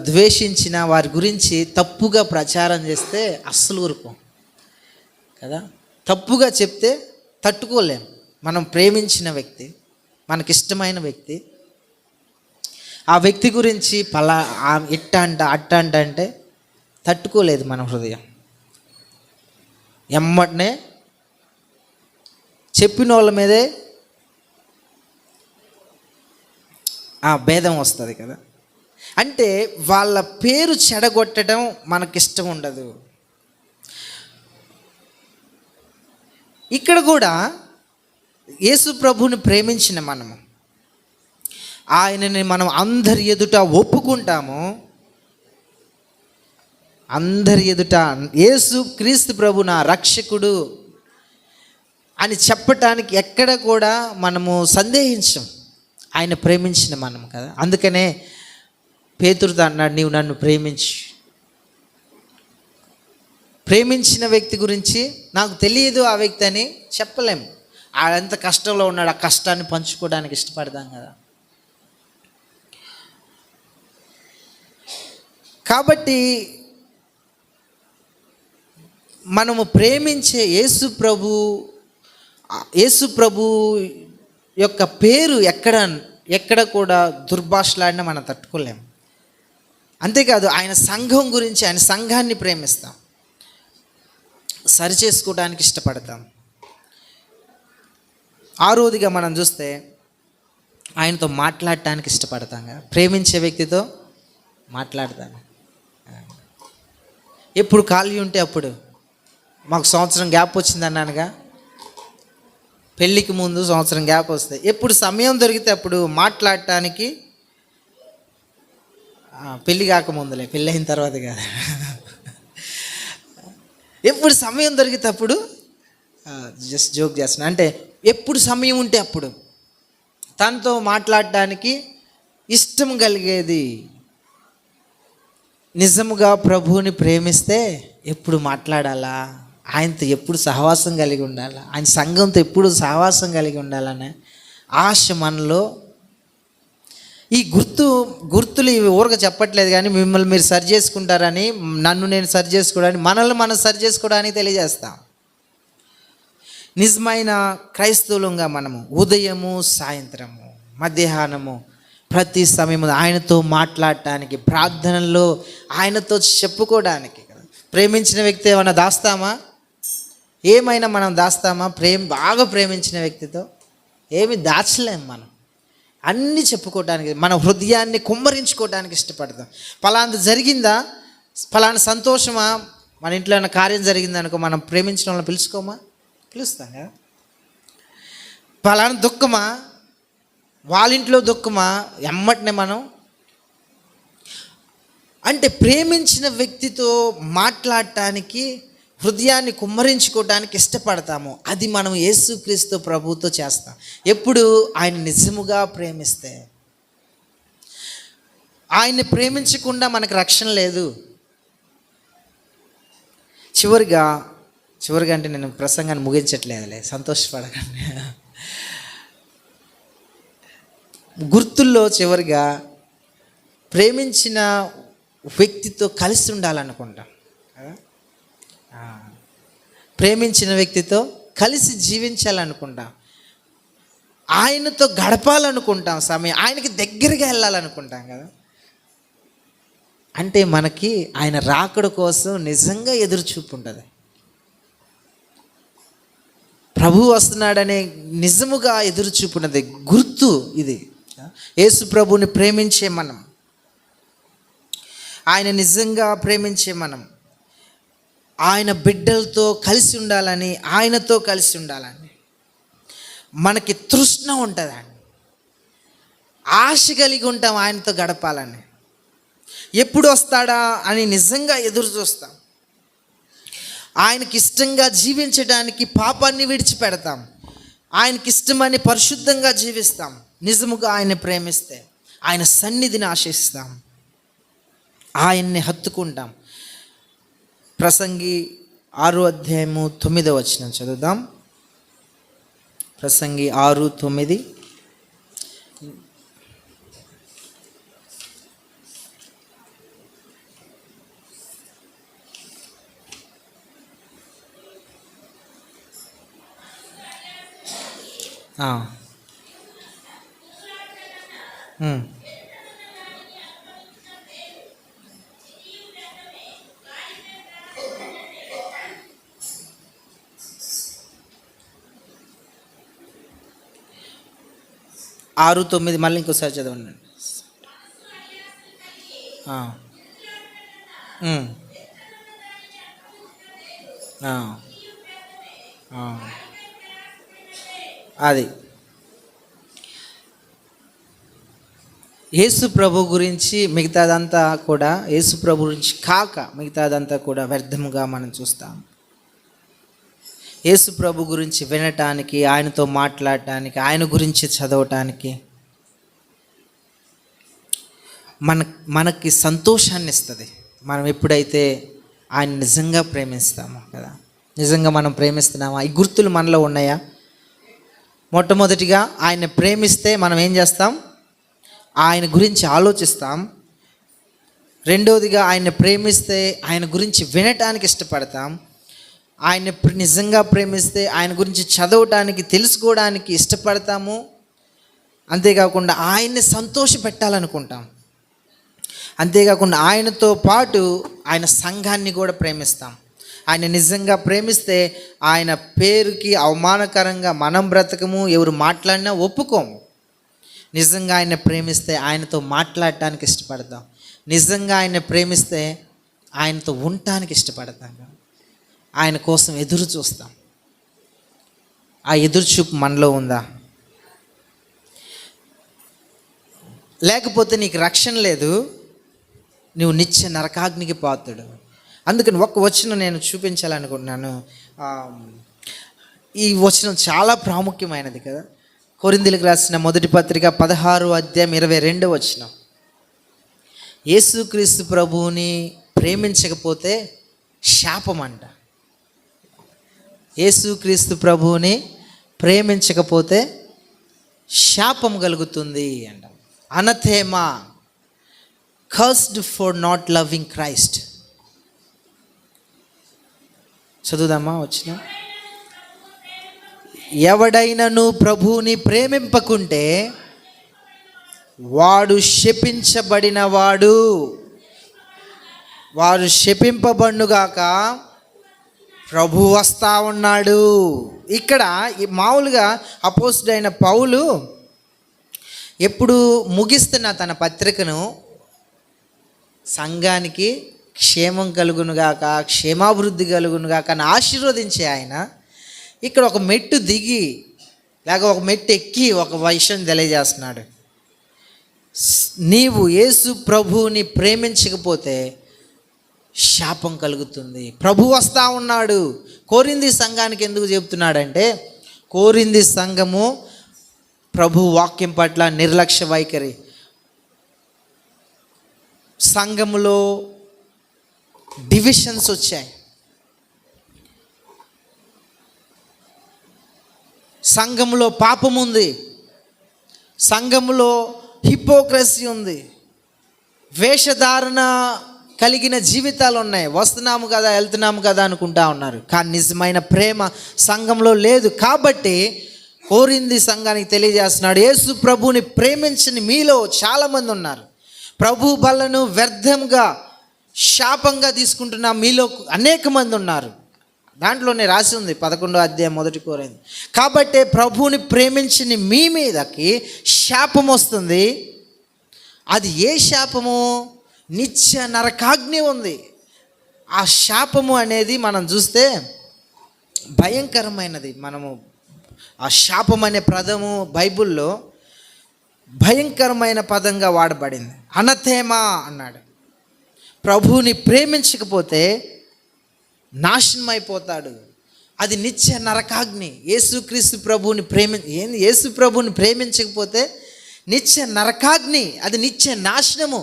ద్వేషించిన వారి గురించి తప్పుగా ప్రచారం చేస్తే అస్సలు ఊరుకోం కదా. తప్పుగా చెప్తే తట్టుకోలేం. మనం ప్రేమించిన వ్యక్తి, మనకిష్టమైన వ్యక్తి, ఆ వ్యక్తి గురించి ఇట్ట అంట అంటే తట్టుకోలేదు మన హృదయం. ఎమ్మటనే చెప్పిన వాళ్ళ మీదే భేదం వస్తుంది కదా. అంటే వాళ్ళ పేరు చెడగొట్టడం మనకిష్టం ఉండదు. ఇక్కడ కూడా యేసు ప్రభువుని ప్రేమించిన మనము, ఆయనని మనం అందరి ఎదుట ఒప్పుకుంటాము. అందరి ఎదుట యేసు క్రీస్తు ప్రభు నా రక్షకుడు అని చెప్పటానికి ఎక్కడ కూడా మనము సందేహించం, ఆయన ప్రేమించిన మనం కదా. అందుకనే పేతురుతో అన్నాడు, నీవు నన్ను ప్రేమించిన వ్యక్తి గురించి నాకు తెలియదు ఆ వ్యక్తి అని చెప్పలేము. ఆడంత కష్టంలో ఉన్నాడు, ఆ కష్టాన్ని పంచుకోవడానికి ఇష్టపడతాం కదా. కాబట్టి మనము ప్రేమించే యేసు ప్రభు యొక్క పేరు ఎక్కడ కూడా దుర్భాషలాడినా మనం తట్టుకోలేము. అంతేకాదు ఆయన సంఘం గురించి, ఆయన సంఘాన్ని ప్రేమిస్తాం, సరి చేసుకోవడానికి ఇష్టపడతాం. ఆరోదిగా మనం చూస్తే ఆయనతో మాట్లాడటానికి ఇష్టపడతాం కదా. ప్రేమించే వ్యక్తితో మాట్లాడతాను. ఎప్పుడు ఖాళీ ఉంటే అప్పుడు, మాకు సంవత్సరం గ్యాప్ వచ్చింది అన్నానుగా, పెళ్ళికి ముందు సంవత్సరం గ్యాప్ వస్తాయి. ఎప్పుడు సమయం దొరికితే అప్పుడు మాట్లాడటానికి, పెళ్ళి కాకముందులే, పెళ్ళి అయిన తర్వాత కాదు, ఎప్పుడు సమయం దొరికితే అప్పుడు, జస్ట్ జోక్ చేస్తున్నా, అంటే ఎప్పుడు సమయం ఉంటే అప్పుడు తనతో మాట్లాడటానికి ఇష్టం కలిగేది. నిజముగా ప్రభువుని ప్రేమిస్తే ఎప్పుడు మాట్లాడాలా, ఆయనతో ఎప్పుడు సహవాసం కలిగి ఉండాలా, ఆయన సంఘంతో ఎప్పుడు సహవాసం కలిగి ఉండాలనే ఆశ మనలో. ఈ గుర్తులు ఇవి ఊరగా చెప్పట్లేదు, కానీ మిమ్మల్ని మీరు సరి చేసుకుంటారని, నన్ను నేను సరి చేసుకోవడానికి, మనల్ని మనం సరి చేసుకోవడానికి తెలియజేస్తాం. నిజమైన క్రైస్తవులంగా మనము ఉదయము, సాయంత్రము, మధ్యాహ్నము, ప్రతి సమయం ఆయనతో మాట్లాడటానికి, ప్రార్థనలో ఆయనతో చెప్పుకోవడానికి కదా. ప్రేమించిన వ్యక్తి ఏమైనా దాస్తామా? ఏమైనా మనం దాస్తామా? బాగా ప్రేమించిన వ్యక్తితో ఏమి దాచలేము. మనం అన్నీ చెప్పుకోవడానికి, మన హృదయాన్ని కుమ్మరించుకోవడానికి ఇష్టపడతాం. పలానా జరిగిందా, పలానా సంతోషమా, మన ఇంట్లో ఏమైనా కార్యం జరిగిందనుకో, మనం ప్రేమించిన వాళ్ళని పిలుస్తాం కదా. పలానా దుఃఖమా, వాళ్ళ ఇంట్లో దుఃఖమా, ఎమ్మటనే మనం, అంటే ప్రేమించిన వ్యక్తితో మాట్లాడటానికి, హృదయాన్ని కుమ్మరించుకోవడానికి ఇష్టపడతాము. అది మనం యేసుక్రీస్తు ప్రభువుతో చేస్తాం. ఎప్పుడు ఆయన నిజముగా ప్రేమిస్తే. ఆయన్ని ప్రేమించకుండా మనకు రక్షణ లేదు. చివరిగా అంటే నేను ప్రసంగాన్ని ముగించట్లేదులే, సంతోషపడకండి. గుర్తుల్లో చివరిగా ప్రేమించిన వ్యక్తితో కలిసి ఉండాలనుకుంటాం కదా. ప్రేమించిన వ్యక్తితో కలిసి జీవించాలనుకుంటాం, ఆయనతో గడపాలనుకుంటాం, సమయం ఆయనకి దగ్గరగా వెళ్ళాలనుకుంటాం కదా. అంటే మనకి ఆయన రాకడ కోసం నిజంగా ఎదురుచూపు ఉంటుంది. ప్రభు వస్తున్నాడనే నిజముగా ఎదురుచూపు ఉన్నది. గుర్తు ఇది. యేసు ప్రభువుని ప్రేమించే మనం, ఆయన నిజంగా ప్రేమించే మనం, ఆయన బిడ్డలతో కలిసి ఉండాలని, ఆయనతో కలిసి ఉండాలని మనకి తృష్ణ ఉంటుందండి. ఆశ కలిగి ఉంటాం ఆయనతో గడపాలని. ఎప్పుడు వస్తాడా అని నిజంగా ఎదురు చూస్తాం. ఆయనకి ఇష్టంగా జీవించడానికి పాపాన్ని విడిచిపెడతాం. ఆయనకి ఇష్టమని పరిశుద్ధంగా జీవిస్తాం. నిజముగా ఆయన్ని ప్రేమిస్తే ఆయన సన్నిధిని ఆశిస్తాం, ఆయన్ని హత్తుకుంటాం. ప్రసంగి 6:9 చదువుదాం. ప్రసంగి 6:9. 6:9 మళ్ళీ ఇంకోసారి చదవండి. ఆ. ఉమ్. ఆ. ఆ. అది యేసు ప్రభు గురించి మిగతాదంతా కూడా, యేసు ప్రభు గురించి కాక మిగతాదంతా కూడా వ్యర్థముగా మనం చూస్తాం. యేసు ప్రభు గురించి వినటానికి, ఆయనతో మాట్లాడటానికి, ఆయన గురించి చదవటానికి మనకి సంతోషాన్ని ఇస్తుంది. మనం ఎప్పుడైతే ఆయన నిజంగా ప్రేమిస్తామో కదా. నిజంగా మనం ప్రేమిస్తున్నామా? ఈ గుర్తులు మనలో ఉన్నాయా? మొట్టమొదటిగా ఆయన ప్రేమిస్తే మనం ఏం చేస్తాం? ఆయన గురించి ఆలోచిస్తాం. రెండవదిగా ఆయన ప్రేమిస్తే ఆయన గురించి వినటానికి ఇష్టపడతాం. ఆయన నిజంగా ప్రేమిస్తే ఆయన గురించి చదవటానికి, తెలుసుకోవడానికి ఇష్టపడతాము. అంతేకాకుండా ఆయన్ని సంతోషపెట్టాలనుకుంటాం. అంతేకాకుండా ఆయనతో పాటు ఆయన సంఘాన్ని కూడా ప్రేమిస్తాం. ఆయన నిజంగా ప్రేమిస్తే ఆయన పేరుకి అవమానకరంగా మనం బ్రతకము, ఎవరు మాట్లాడినా ఒప్పుకోము. నిజంగా ఆయన ప్రేమిస్తే ఆయనతో మాట్లాడటానికి ఇష్టపడతాం. నిజంగా ఆయన ప్రేమిస్తే ఆయనతో ఉండటానికి ఇష్టపడతాం. ఆయన కోసం ఎదురు చూస్తాం. ఆ ఎదురు చూపు మనలో ఉందా? లేకపోతే నీకు రక్షణ లేదు, నువ్వు నిత్య నరకాగ్నికి పాత్రుడు. అందుకని ఒక్క వచనం నేను చూపించాలనుకుంటున్నాను. ఈ వచనం చాలా ప్రాముఖ్యమైనది కదా. కొరింథీయులకు రాసిన మొదటి పత్రిక 16:22 యేసుక్రీస్తు ప్రభువుని ప్రేమించకపోతే శాపం అంట. యేసుక్రీస్తు ప్రభువుని ప్రేమించకపోతే శాపం కలుగుతుంది అంట. Anathema, cursed for not loving Christ. చదువుదామా వచ్చిన. ఎవడైనను ప్రభువుని ప్రేమింపకుంటే వాడు శపించబడినవాడు, వాడు శపింపబడునుగాక, ప్రభు వస్తా ఉన్నాడు. ఇక్కడ మామూలుగా అపోస్తుడైన పౌలు ఎప్పుడు ముగిస్తున్న తన పత్రికను సంఘానికి క్షేమం కలుగునుగాక, క్షేమాభివృద్ధి కలుగునుగాక అని ఆశీర్వదించే ఆయన ఇక్కడ ఒక మెట్టు దిగి లేక ఒక మెట్టు ఎక్కి ఒక విషయం తెలియజేస్తున్నాడు. నీవు యేసు ప్రభువుని ప్రేమించకపోతే శాపం కలుగుతుంది. ప్రభు వస్తా ఉన్నాడు. కొరింథీ సంఘానికి ఎందుకు చెప్తున్నాడంటే, కొరింథీ సంఘము ప్రభు వాక్యం పట్ల నిర్లక్ష్య వైఖరి, సంఘములో డివిజన్స్ వచ్చాయి, సంఘములో పాపం ఉంది, సంఘములో హిపోక్రసీ ఉంది, వేషధారణ కలిగిన జీవితాలు ఉన్నాయి. వస్తున్నాము కదా, వెళ్తున్నాము కదా అనుకుంటా ఉన్నారు, కానీ నిజమైన ప్రేమ సంఘంలో లేదు. కాబట్టి కొరింథీ సంఘానికి తెలియజేస్తున్నాడు, యేసు ప్రభువుని ప్రేమించని మీలో చాలామంది ఉన్నారు. ప్రభు బలను వ్యర్థంగా శాపంగా తీసుకుంటున్న మీలో అనేక మంది ఉన్నారు. దాంట్లోనే రాసి ఉంది 11:1 కాబట్టి ప్రభువుని ప్రేమించని మీ మీదకి శాపం వస్తుంది. అది ఏ శాపము? నిత్య నరకాగ్ని ఉంది. ఆ శాపము అనేది మనం చూస్తే భయంకరమైనది. మనము ఆ శాపం అనే పదము బైబిల్లో భయంకరమైన పదంగా వాడబడింది. అనథేమా అన్నాడు. ప్రభువుని ప్రేమించకపోతే నాశనం అయిపోతాడు. అది నిత్య నరకాగ్ని. యేసుక్రీస్తు ప్రభువుని యేసు ప్రభువుని ప్రేమించకపోతే నిత్య నరకాగ్ని, అది నిత్య నాశనము.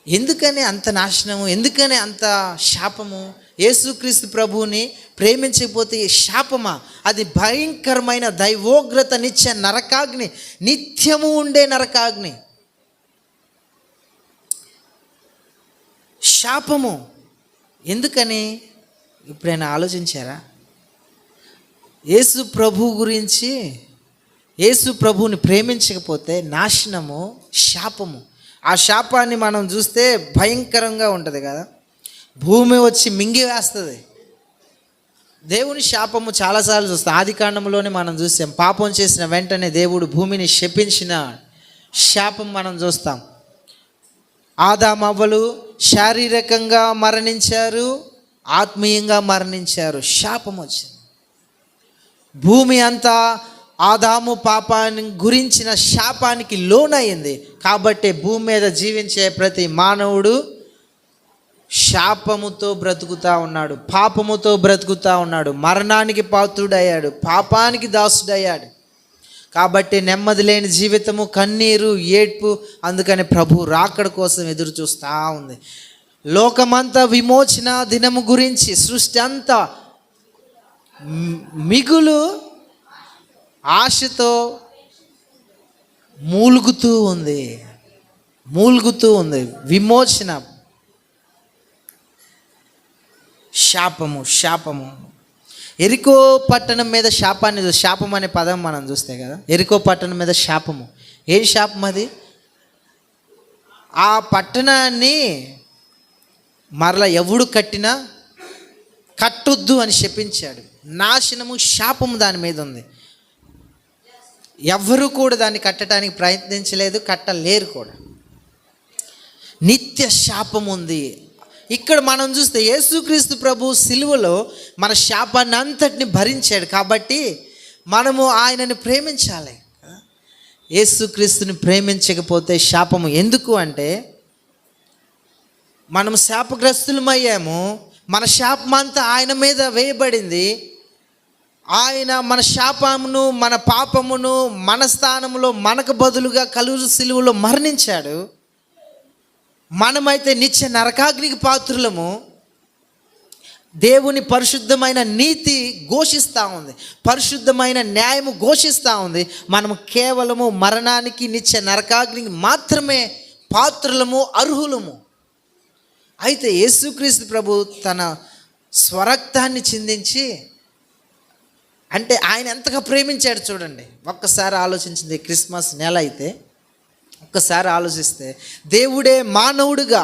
ఎందుకని అంత నాశనము? ఎందుకని అంత శాపము? యేసుక్రీస్తు ప్రభువుని ప్రేమించకపోతే శాపమా? అది భయంకరమైన దైవోగ్రత, నిత్య నరకాగ్ని, నిత్యము ఉండే నరకాగ్ని, శాపము. ఎందుకని ఎప్పుడైనా ఆలోచించారా? యేసు ప్రభు గురించి, యేసు ప్రభువుని ప్రేమించకపోతే నాశనము, శాపము. ఆ శాపాన్ని మనం చూస్తే భయంకరంగా ఉంటుంది కదా. భూమి వచ్చి మింగివేస్తుంది. దేవుని శాపము చాలాసార్లు చూస్తాం. ఆది కాండంలోనే మనం చూసాం. పాపం చేసిన వెంటనే దేవుడు భూమిని శపించిన శాపం మనం చూస్తాం. ఆదామవ్వలు శారీరకంగా మరణించారు, ఆత్మీయంగా మరణించారు. శాపం వచ్చింది. భూమి అంతా ఆదాము పాపాన్ని గురించిన శాపానికి లోనయ్యింది. కాబట్టి భూమి మీద జీవించే ప్రతి మానవుడు శాపముతో బ్రతుకుతా ఉన్నాడు, పాపముతో బ్రతుకుతా ఉన్నాడు, మరణానికి పాత్రుడయ్యాడు, పాపానికి దాసుడయ్యాడు. కాబట్టి నెమ్మది లేని జీవితము, కన్నీరు, ఏడ్పు. అందుకని ప్రభు రాకడ కోసం ఎదురు చూస్తూ ఉంది. లోకమంతా విమోచన దినము గురించి, సృష్టి అంతా మిగులు ఆశతో మూలుగుతూ ఉంది. విమోచన, శాపము. ఎరికో పట్టణం మీద శాపాన్ని, శాపం అనే పదం మనం చూస్తే కదా, ఎరికో పట్టణం మీద శాపము. ఏం శాపం అది? ఆ పట్టణాన్ని మరలా ఎవడు కట్టినా కట్టొద్దు అని శపించాడు. నాశనము, శాపము దాని మీద ఉంది. ఎవ్వరూ కూడా దాన్ని కట్టడానికి ప్రయత్నించలేదు, కట్టలేరు కూడా. నిత్య శాపం ఉంది. ఇక్కడ మనం చూస్తే యేసుక్రీస్తు ప్రభు సిలువలో మన శాపాన్ని అంతటిని భరించాడు. కాబట్టి మనము ఆయనని ప్రేమించాలి. యేసుక్రీస్తుని ప్రేమించకపోతే శాపము. ఎందుకు అంటే మనం శాపగ్రస్తులమయ్యాము. మన శాపమంతా ఆయన మీద వేయబడింది. ఆయన మన శాపమును, మన పాపమును మన స్థానంలో మనకు బదులుగా కలువరి సిలువలో మరణించాడు. మనమైతే నిత్య నరకాగ్నికి పాత్రులము. దేవుని పరిశుద్ధమైన నీతి ఘోషిస్తూ ఉంది, పరిశుద్ధమైన న్యాయము ఘోషిస్తూ ఉంది. మనము కేవలము మరణానికి, నిత్య నరకాగ్నికి మాత్రమే పాత్రులము, అర్హులము. అయితే యేసుక్రీస్తు ప్రభు తన స్వరక్తాన్ని చిందించి, అంటే ఆయన ఎంతగా ప్రేమించాడు చూడండి. ఒక్కసారి ఆలోచించింది. క్రిస్మస్ నెల అయితే ఒక్కసారి ఆలోచిస్తే, దేవుడే మానవుడిగా,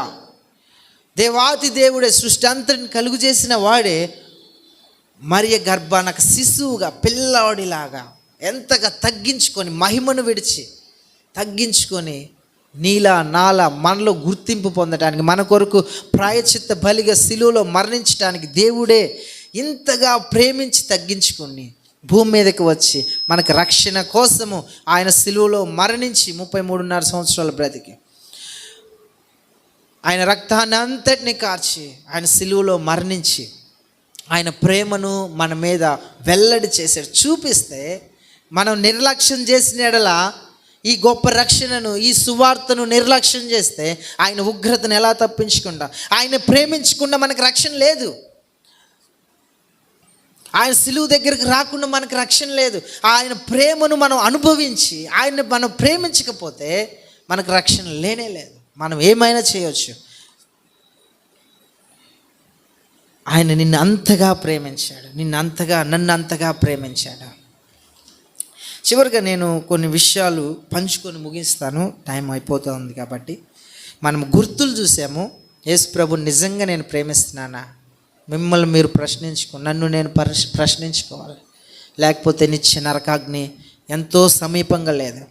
దేవాతి దేవుడే సృష్టి అంతటిని కలుగు చేసిన వాడే మరియ గర్భాన శిశువుగా, పిల్లవాడిలాగా ఎంతగా తగ్గించుకొని, మహిమను విడిచి తగ్గించుకొని, నీలా నాలా మనలో గుర్తింపు పొందడానికి, మన కొరకు ప్రాయశ్చిత్త బలిగా సిలువలో మరణించడానికి దేవుడే ఇంతగా ప్రేమించి తగ్గించుకొని భూమి మీదకి వచ్చి మనకు రక్షణ కోసము ఆయన సిలువలో మరణించి 33.5 సంవత్సరాలు బ్రతికి, ఆయన రక్తాన్ని అంతటిని కార్చి ఆయన సిలువలో మరణించి ఆయన ప్రేమను మన మీద వెల్లడి చేశాడు. చూపిస్తే మనం నిర్లక్ష్యం చేసిన ఎడల ఈ గొప్ప రక్షణను, ఈ సువార్తను నిర్లక్ష్యం చేస్తే ఆయన ఉగ్రతను ఎలా తప్పించకుండా, ఆయన ప్రేమించకుండా మనకు రక్షణ లేదు. ఆయన సిలువ దగ్గరికి రాకుండా మనకు రక్షణ లేదు. ఆయన ప్రేమను మనం అనుభవించి ఆయన్ని మనం ప్రేమించకపోతే మనకు రక్షణ లేనే లేదు. మనం ఏమైనా చేయొచ్చు. ఆయన నిన్ను అంతగా ప్రేమించాడు, నన్ను అంతగా ప్రేమించాడు. చివరిగా నేను కొన్ని విషయాలు పంచుకొని ముగిస్తాను, టైం అయిపోతుంది కాబట్టి. మనం గుర్తులు చూసాము. యేసు ప్రభు నిజంగా నేను ప్రేమిస్తున్నానా? మిమ్మల్ని మీరు నన్ను నేను ప్రశ్నించుకోవాలి. లేకపోతే నిత్య నరకాగ్ని ఎంతో సమీపంగా లేదు.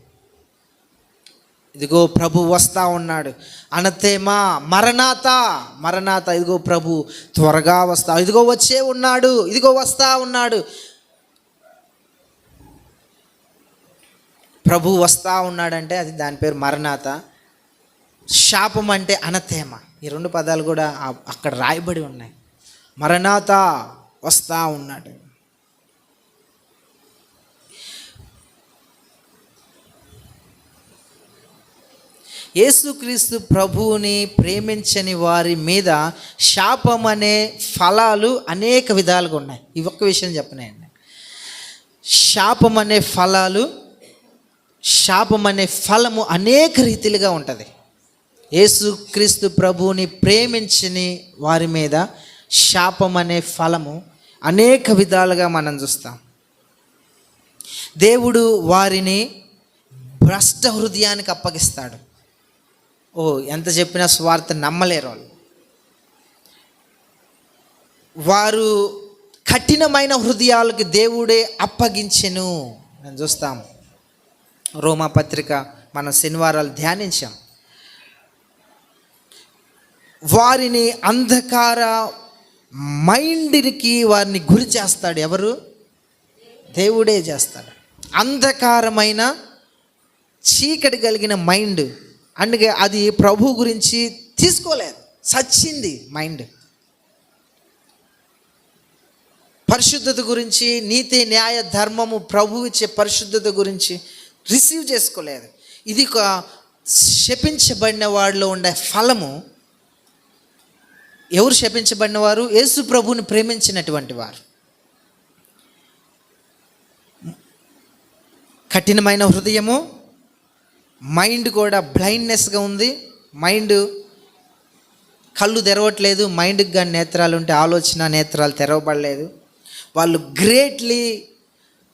ఇదిగో ప్రభు వస్తూ ఉన్నాడు. అనతేమా మరణాత, ఇదిగో ప్రభు త్వరగా వస్తా, ఇదిగో వచ్చే ఉన్నాడు, ఇదిగో వస్తా ఉన్నాడు. ప్రభు వస్తూ ఉన్నాడంటే అది దాని పేరు మరణాత. శాపం అంటే అనతేమ. ఈ రెండు పదాలు కూడా అక్కడ రాయబడి ఉన్నాయి. మరణాత వస్తూ ఉన్నాడు. యేసుక్రీస్తు ప్రభువుని ప్రేమించని వారి మీద శాపం అనే ఫలాలు అనేక విధాలుగా ఉన్నాయి. ఈ ఒక్క విషయం చెప్పనండి. శాపం అనే ఫలము అనేక రీతిలుగా ఉంటుంది. యేసుక్రీస్తు ప్రభువుని ప్రేమించని వారి మీద శాపం అనే ఫలము అనేక విధాలుగా మనం చూస్తాం. దేవుడు వారిని భ్రష్ట హృదయానికి అప్పగిస్తాడు. ఎంత చెప్పినా స్వార్థ నమ్మలేరు వాళ్ళు. కఠినమైన హృదయాలకు దేవుడే అప్పగించెను అని చూస్తాం. రోమా పత్రిక మనం శనివారాలు ధ్యానించాం. వారిని అంధకార మైండ్కి వారిని గురి చేస్తాడు. ఎవరు? దేవుడే చేస్తాడు. అంధకారమైన చీకటి కలిగిన మైండ్, అందుకే అది ప్రభు గురించి తీసుకోలేదు, చచ్చింది మైండ్. పరిశుద్ధత గురించి, నీతి న్యాయ ధర్మము, ప్రభు ఇచ్చే పరిశుద్ధత గురించి రిసీవ్ చేసుకోలేదు. ఇది ఒక శపించబడిన వాడిలో ఉండే ఫలము. ఎవరు శపించబడిన వారు? యేసు ప్రభువుని ప్రేమించినటువంటి వారు. కఠినమైన హృదయము, మైండ్ కూడా బ్లైండ్నెస్గా ఉంది. మైండ్ కళ్ళు తెరవట్లేదు. మైండ్కి కానీ నేత్రాలు ఉంటే ఆలోచన నేత్రాలు తెరవబడలేదు. వాళ్ళు గ్రేట్లీ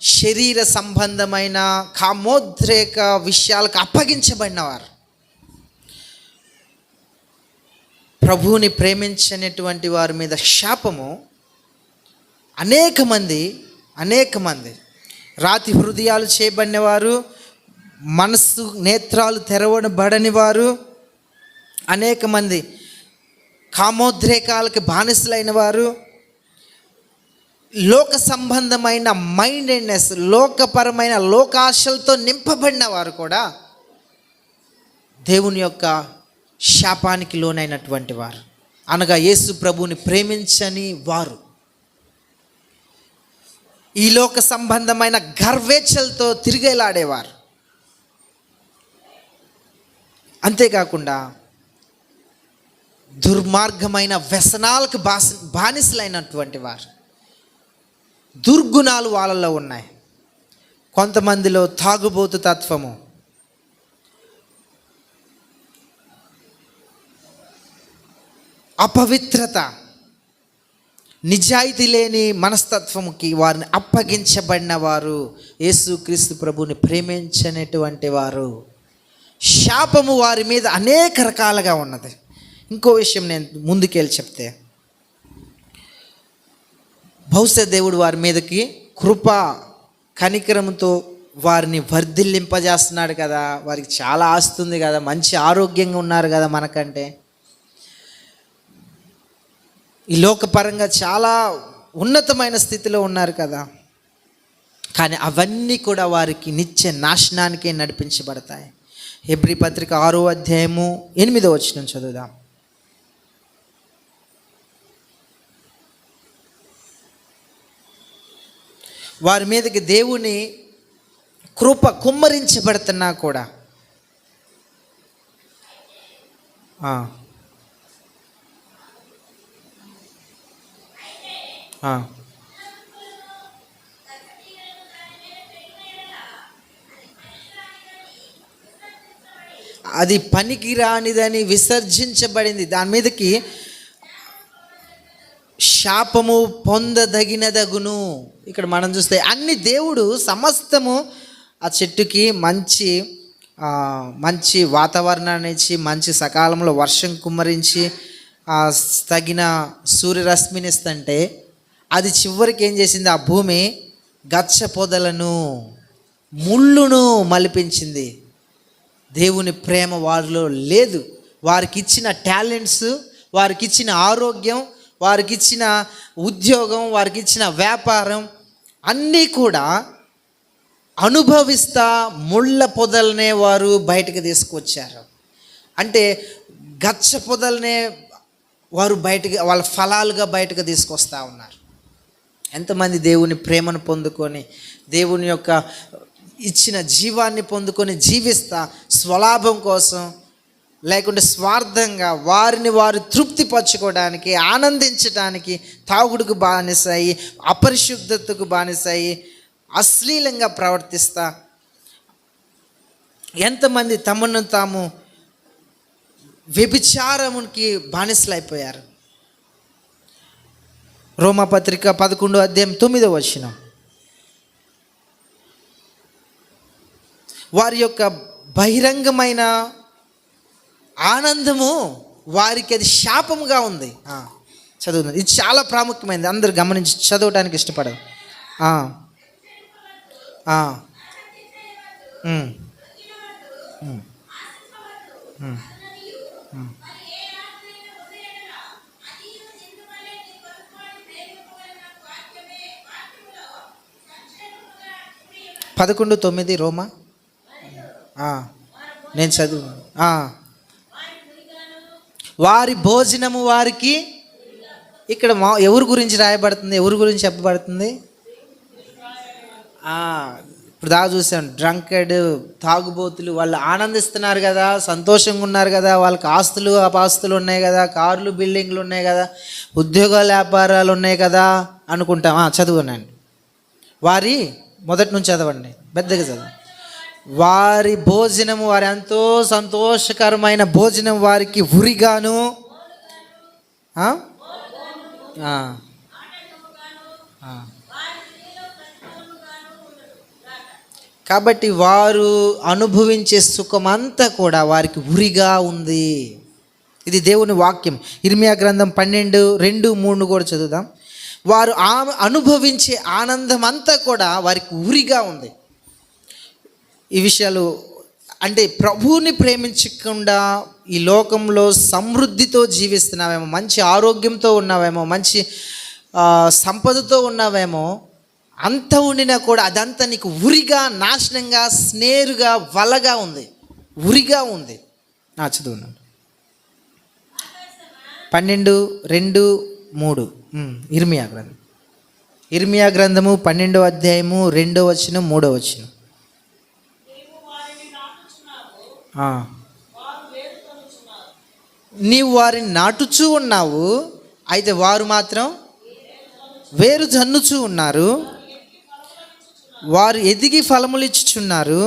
శరీర సంబంధమైన కామోద్రేక విషయాలకు అప్పగించబడినవారు. ప్రభువుని ప్రేమించినటువంటి వారి మీద శాపము. అనేక మంది రాతి హృదయాలు చేయబడిన వారు, మనస్సు నేత్రాలు తెరవబడని వారు, అనేక మంది కామోద్రేకాలకి బానిసలైన వారు, లోక సంబంధమైన మైండెడ్నెస్, లోకపరమైన లోకాశలతో నింపబడిన వారు కూడా దేవుని యొక్క శాపానికి లోనైనటువంటి వారు, అనగా యేసు ప్రభువుని ప్రేమించని వారు. ఈ లోక సంబంధమైన గర్వేచ్ఛలతో తిరిగేలాడేవారు. అంతేకాకుండా దుర్మార్గమైన వ్యసనాలకు బానిసలైనటువంటి వారు. దుర్గుణాలు వాళ్ళలో ఉన్నాయి. కొంతమందిలో తాగుబోతు తత్వము, అపవిత్రత, నిజాయితీ లేని మనస్తత్వముకి వారిని అప్పగించబడిన వారు, యేసుక్రీస్తు ప్రభువుని ప్రేమించనటువంటి వారు. శాపము వారి మీద అనేక రకాలుగా ఉన్నది. ఇంకో విషయం నేను ముందుకెళ్ళి చెప్తే, బహుశా దేవుడు వారి మీదకి కృప కనికరంతో వారిని వర్ధిల్లింపజేస్తున్నాడు కదా. వారికి చాలా ఆస్తుంది కదా, మంచి ఆరోగ్యంగా ఉన్నారు కదా మనకంటే. ఈ లోకపరంగా చాలా ఉన్నతమైన స్థితిలో ఉన్నారు కదా. కానీ అవన్నీ కూడా వారికి నిత్య నాశనానికే నడిపించబడతాయి. హెబ్రీ పత్రిక 6వ అధ్యాయము 8వ వచనం చదువుదాం. వారి మీదకి దేవుని కృప కుమ్మరించబడుతున్నా కూడా అది పనికిరానిదని విసర్జించబడింది. దాని మీదకి శాపము పొందదగినదగును. ఇక్కడ మనం చూస్తే అన్ని దేవుడు సమస్తము ఆ చెట్టుకి మంచి వాతావరణాన్ని ఇచ్చి, మంచి సకాలంలో వర్షం కుమ్మరించి, తగిన సూర్యరశ్మిని ఇస్తుంటే, అది చివరికి ఏం చేసింది? ఆ భూమి గచ్చ పొదలను, ముళ్ళును మలిపించింది. దేవుని ప్రేమ వారిలో లేదు. వారికి ఇచ్చిన టాలెంట్స్, వారికి ఇచ్చిన ఆరోగ్యం, వారికి ఇచ్చిన ఉద్యోగం, వారికి ఇచ్చిన వ్యాపారం అన్నీ కూడా అనుభవిస్తా ముళ్ళ పొదలనే వారు బయటకు తీసుకొచ్చారు. అంటే గచ్చ పొదలనే వారు బయటకు, వాళ్ళ ఫలాలుగా బయటకు తీసుకొస్తూ ఉన్నారు. ఎంతమంది దేవుని ప్రేమను పొందుకొని, దేవుని యొక్క ఇచ్చిన జీవాన్ని పొందుకొని జీవిస్తా స్వలాభం కోసం, లేకుంటే స్వార్థంగా వారిని వారు తృప్తిపరచుకోవడానికి, ఆనందించడానికి తాగుడుకు బానిసాయి, అపరిశుద్ధతకు బానిసాయి, అశ్లీలంగా ప్రవర్తిస్తా ఎంతమంది తమను తాము వ్యభిచారమునికి బానిసలైపోయారు. రోమాపత్రిక 11వ అధ్యాయం 9వ వచనం, వారి యొక్క బహిరంగమైన ఆనందము వారికి అది శాపముగా ఉంది. చదువుతుంది. ఇది చాలా ప్రాముఖ్యమైనది, అందరు గమనించి చదవటానికి ఇష్టపడదు. పదకొండు 9 రోమా, నేను చదువు. వారి భోజనము వారికి, ఇక్కడ ఎవరి గురించి రాయబడుతుంది, ఎవరి గురించి చెప్పబడుతుంది? ఇప్పుడు దాకా చూసాం, డ్రంకెడ్, తాగుబోతులు. వాళ్ళు ఆనందిస్తున్నారు కదా, సంతోషంగా ఉన్నారు కదా, వాళ్ళకి ఆస్తులు అపాస్తులు ఉన్నాయి కదా, కార్లు బిల్డింగ్లు ఉన్నాయి కదా, ఉద్యోగాలు వ్యాపారాలు ఉన్నాయి కదా అనుకుంటాం. చదువునండి. వారి మొదటి నుంచి చదవండి, పెద్దగా చదవండి. వారి భోజనము, వారి ఎంతో సంతోషకరమైన భోజనం వారికి ఉరిగాను, కాబట్టి వారు అనుభవించే సుఖమంతా కూడా వారికి ఉరిగా ఉంది. ఇది దేవుని వాక్యం. ఇర్మియా గ్రంథం 12:2-3 కూడా చదువుదాం. వారు అనుభవించే ఆనందం అంతా కూడా వారికి ఉరిగా ఉంది. ఈ విషయాలు అంటే ప్రభువుని ప్రేమించకుండా ఈ లోకంలో సమృద్ధితో జీవిస్తున్నావేమో, మంచి ఆరోగ్యంతో ఉన్నావేమో, మంచి సంపదతో ఉన్నావేమో, అంత ఉండినా కూడా అదంతా నీకు ఉరిగా, నాశనంగా, స్నేరుగా, వలగా ఉంది, ఉరిగా ఉంది. చదువున్నాను. 12:2-3 ఇర్మియా గ్రంథము 12వ అధ్యాయము 2వ వచనం 3వ వచనం. నీవు వారిని నాటుచూ ఉన్నావు, అయితే వారు మాత్రం వేరు జన్నుచూ ఉన్నారు. వారు ఎదిగి ఫలములు ఇచ్చుచున్నారు,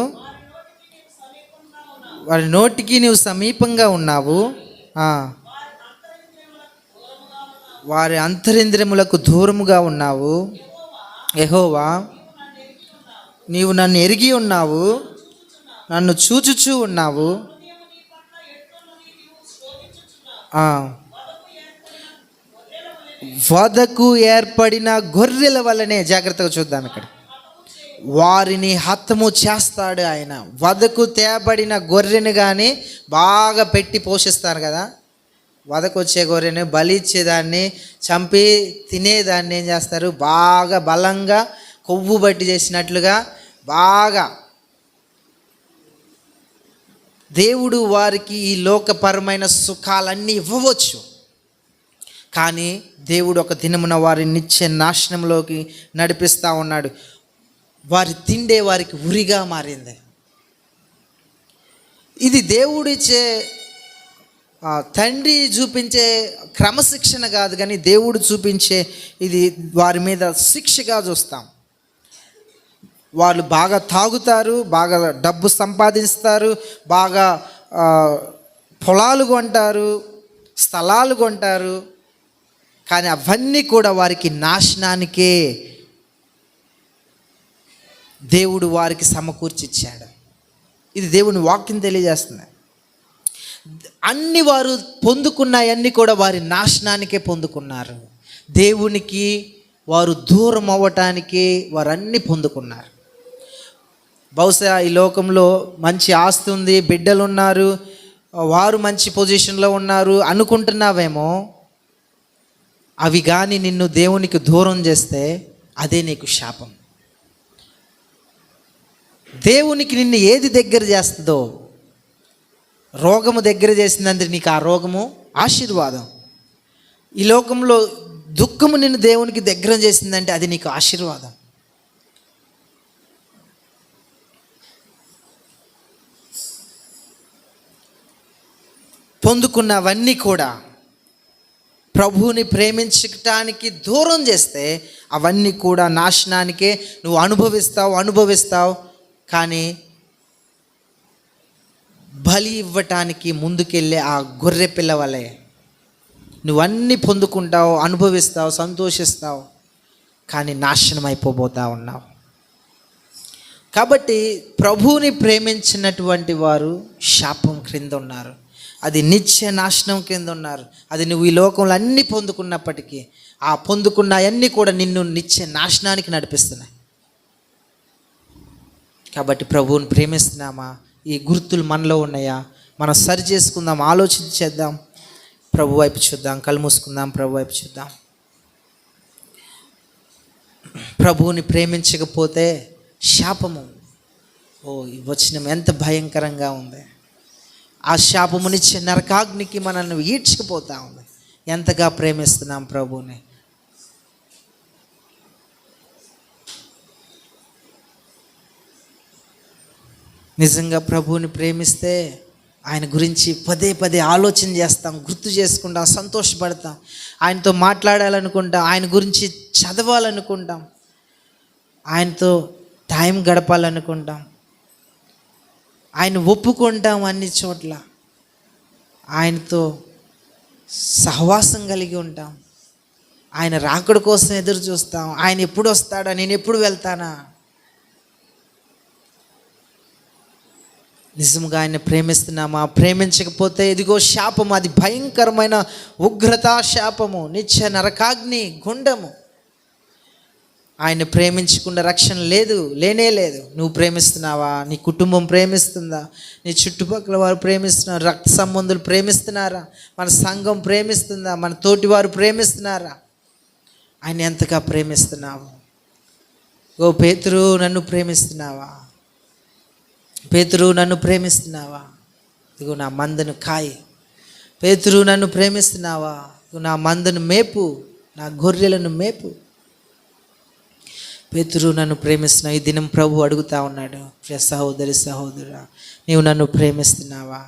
వారి నోటికి నీవు సమీపంగా ఉన్నావు. వారి అంతరింద్రియములకు దూరముగా ఉన్నావు. యెహోవా, నీవు నన్ను ఎరిగి ఉన్నావు, నన్ను చూచుచూ ఉన్నావు. వధకు ఏర్పడిన గొర్రెల వల్లనే, జాగ్రత్తగా చూద్దాం ఇక్కడ, వారిని హతము చేస్తాడు ఆయన. వధకు తేబడిన గొర్రెని కానీ బాగా పెట్టి పోషిస్తారు కదా, వధకు వచ్చే గొర్రెని, బలి ఇచ్చేదాన్ని, చంపి తినేదాన్ని ఏం చేస్తారు, బాగా బలంగా కొవ్వు బట్టి చేసినట్లుగా బాగా. దేవుడు వారికి ఈ లోకపరమైన సుఖాలన్నీ ఇవ్వవచ్చు, కానీ దేవుడు ఒక దినమున వారిని నిత్య నాశనంలోకి నడిపిస్తూ ఉన్నాడు. వారి తిండే వారికి ఉరిగా మారింది. ఇది దేవుడిచ్చే, తండ్రి చూపించే క్రమశిక్షణ కాదు, కానీ దేవుడు చూపించే ఇది వారి మీద శిక్షగా చూస్తాం. వాళ్ళు బాగా తాగుతారు, బాగా డబ్బు సంపాదిస్తారు, బాగా పొలాలు కొంటారు, స్థలాలు కొంటారు, కానీ అవన్నీ కూడా వారికి నాశనానికే దేవుడు వారికి సమకూర్చిచ్చాడు. ఇది దేవుని వాక్యం తెలియజేస్తుంది. అన్ని వారు పొందుకున్నాయన్నీ కూడా వారి నాశనానికే పొందుకున్నారు. దేవునికి వారు దూరం అవ్వటానికి వారు అన్నీ పొందుకున్నారు. బహుశా ఈ లోకంలో మంచి ఆస్తి ఉంది, బిడ్డలు ఉన్నారు, వారు మంచి పొజిషన్లో ఉన్నారు అనుకుంటున్నావేమో, అవి కానీ నిన్ను దేవునికి దూరం చేస్తే అదే నీకు శాపం. దేవునికి నిన్ను ఏది దగ్గర చేస్తుందో, రోగము దగ్గర చేసిందంటే నీకు ఆ రోగము ఆశీర్వాదం. ఈ లోకంలో దుఃఖము నిన్ను దేవునికి దగ్గర చేసిందంటే అది నీకు ఆశీర్వాదం. పొందుకున్నవన్నీ కూడా ప్రభువుని ప్రేమించటానికి దూరం చేస్తే అవన్నీ కూడా నాశనానికే నువ్వు అనుభవిస్తావు. కానీ బలి ఇవ్వటానికి ముందుకెళ్ళే ఆ గొర్రె పిల్ల వలె నువ్వన్నీ పొందుకుంటావు, అనుభవిస్తావు, సంతోషిస్తావు, కానీ నాశనం అయిపోబోతా ఉన్నావు. కాబట్టి ప్రభువుని ప్రేమించినటువంటి వారు శాపం క్రింద ఉన్నారు. అది నిత్య నాశనం కింద ఉన్నారు. అది నువ్వు ఈ లోకంలో అన్నీ పొందుకున్నప్పటికీ ఆ పొందుకున్న అన్నీ కూడా నిన్ను నిత్య నాశనానికి నడిపిస్తున్నాయి. కాబట్టి ప్రభువుని ప్రేమిస్తున్నామా? ఈ గుర్తులు మనలో ఉన్నాయా? మనం సరి చేసుకుందాం, ఆలోచించేద్దాం, ప్రభు వైపు చూద్దాం, కళ్ళు మూసుకుందాం, ప్రభు వైపు చూద్దాం. ప్రభువుని ప్రేమించకపోతే శాపము. ఈ వచనం ఎంత భయంకరంగా ఉంది. ఆ శాపము నిత్య నరకాగ్నికి మనల్ని ఈడ్చుకుపోతా ఉంది. ఎంతగా ప్రేమిస్తున్నాం ప్రభువుని. నిజంగా ప్రభువుని ప్రేమిస్తే ఆయన గురించి పదే పదే ఆలోచన చేస్తాం, గుర్తు చేసుకుంటాం, సంతోషపడతాం, ఆయనతో మాట్లాడాలనుకుంటాం, ఆయన గురించి చదవాలనుకుంటాం, ఆయనతో టైం గడపాలనుకుంటాం, ఆయన ఒప్పుకుంటాం అన్ని చోట్ల, ఆయనతో సహవాసం కలిగి ఉంటాం, ఆయన రాకడ కోసం ఎదురు చూస్తాం. ఆయన ఎప్పుడు వస్తాడా, నేను ఎప్పుడు వెళ్తానా? నిజంగా ఆయన ప్రేమిస్తున్నామా? ప్రేమించకపోతే ఇదిగో శాపము. అది భయంకరమైన ఉగ్రతా శాపము, నిత్య నరకాగ్ని, గుండము. ఆయన ప్రేమించకుండా రక్షణ లేనే లేదు. నువ్వు ప్రేమిస్తున్నావా? నీ కుటుంబం ప్రేమిస్తుందా? నీ చుట్టుపక్కల వారు ప్రేమిస్తున్నారు? రక్త సంబంధులు ప్రేమిస్తున్నారా? మన సంఘం ప్రేమిస్తుందా? మన తోటివారు ప్రేమిస్తున్నారా? ఆయన ఎంతగా ప్రేమిస్తున్నావు? ఓ పేతురు, నన్ను ప్రేమిస్తున్నావా? పేతురు, నన్ను ప్రేమిస్తున్నావా? ఇదిగో నా మందను కాయి. పేతురు, నన్ను ప్రేమిస్తున్నావా? ఇదిగో నా మందను మేపు, నా గొర్రెలను మేపు. పేతురు, నన్ను ప్రేమిస్తున్నావు. ఈ దినం ప్రభు అడుగుతా ఉన్నాడు, ప్రియ సహోదరి సహోదరా, నీవు నన్ను ప్రేమిస్తున్నావా?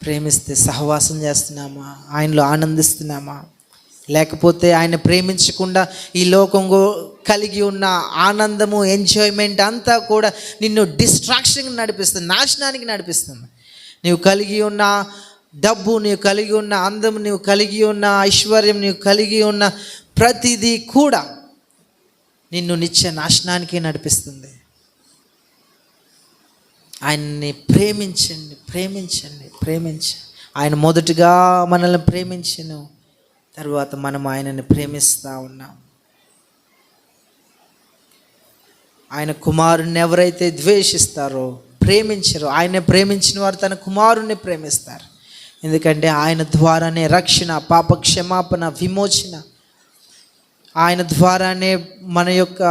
ప్రేమిస్తే సహవాసం చేస్తున్నామా? ఆయనలో ఆనందిస్తున్నామా? లేకపోతే ఆయన ప్రేమించకుండా ఈ లోకం కలిగి ఉన్న ఆనందము, ఎంజాయ్మెంట్ అంతా కూడా నిన్ను డిస్ట్రాక్షన్కి నడిపిస్తుంది, నాశనానికి నడిపిస్తుంది. నీవు కలిగి ఉన్న డబ్బు, నీవు కలిగి ఉన్న అందం, నీవు కలిగి ఉన్న ఐశ్వర్యం, నీవు కలిగి ఉన్న ప్రతిదీ కూడా నిన్ను నిత్య నాశనానికి నడిపిస్తుంది. ఆయన్ని ప్రేమించండి, ప్రేమించండి, ప్రేమించండి. ఆయన మొదటగా మనల్ని ప్రేమించను, తర్వాత మనం ఆయనని ప్రేమిస్తూ ఉన్నాం. ఆయన కుమారుణ్ణి ఎవరైతే ద్వేషిస్తారో, ప్రేమించరో, ఆయన ప్రేమించిన వారు తన కుమారుణ్ణి ప్రేమిస్తారు. ఎందుకంటే ఆయన ద్వారానే రక్షణ, పాప క్షమాపణ, విమోచన, ఆయన ద్వారానే మన యొక్క